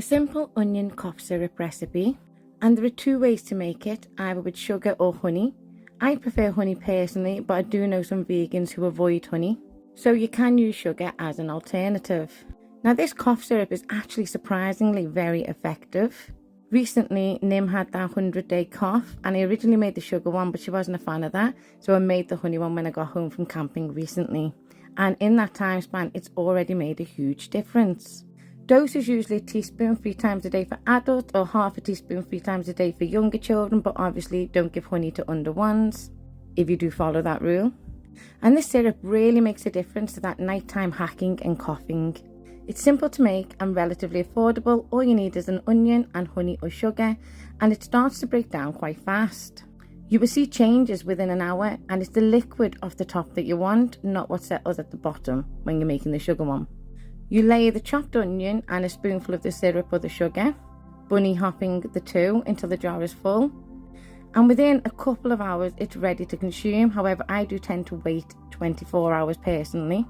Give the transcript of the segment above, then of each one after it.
A simple onion cough syrup recipe, and there are two ways to make it, either with sugar or honey. I prefer honey personally, but I do know some vegans who avoid honey, so you can use sugar as an alternative. Now this cough syrup is actually surprisingly very effective. Recently Nim had that 100-day cough, and I originally made the sugar one, but she wasn't a fan of that, so I made the honey one when I got home from camping recently, and in that time span it's already made a huge difference. Dose is usually a teaspoon 3 times a day for adults, or half a teaspoon 3 times a day for younger children, but obviously don't give honey to under ones if you do follow that rule. And this syrup really makes a difference to that nighttime hacking and coughing. It's simple to make and relatively affordable. All you need is an onion and honey or sugar, and it starts to break down quite fast. You will see changes within an hour, and it's the liquid off the top that you want, not what settles at the bottom when you're making the sugar one. You layer the chopped onion and a spoonful of the syrup or the sugar, bunny hopping the two until the jar is full. And within a couple of hours it's ready to consume. However, I do tend to wait 24 hours personally.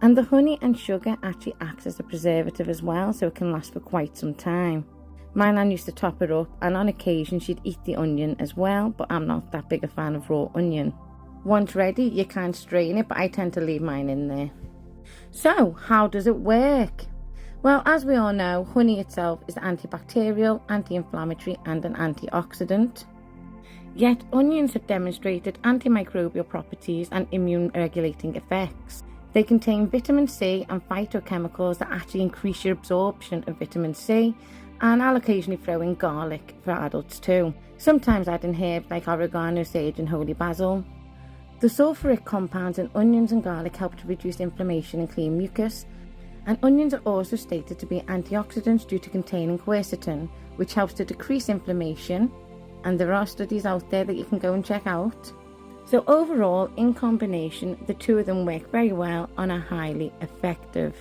And the honey and sugar actually acts as a preservative as well, so it can last for quite some time. My nan used to top it up, and on occasion she'd eat the onion as well, but I'm not that big a fan of raw onion. Once ready, you can strain it, but I tend to leave mine in there. So, how does it work? Well, as we all know, honey itself is antibacterial, anti-inflammatory and an antioxidant. Yet, onions have demonstrated antimicrobial properties and immune regulating effects. They contain vitamin C and photochemicals that actually increase your absorption of vitamin C, and I'll occasionally throw in garlic for adults too. Sometimes add in herbs like oregano, sage and holy basil. The sulfuric compounds in onions and garlic help to reduce inflammation and clean mucus, and onions are also stated to be antioxidants due to containing quercetin, which helps to decrease inflammation, and there are studies out there that you can go and check out. So overall, in combination, the two of them work very well and are highly effective.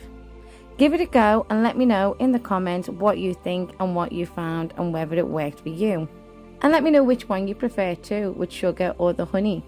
Give it a go and let me know in the comments what you think and what you found and whether it worked for you. And let me know which one you prefer too, with sugar or the honey.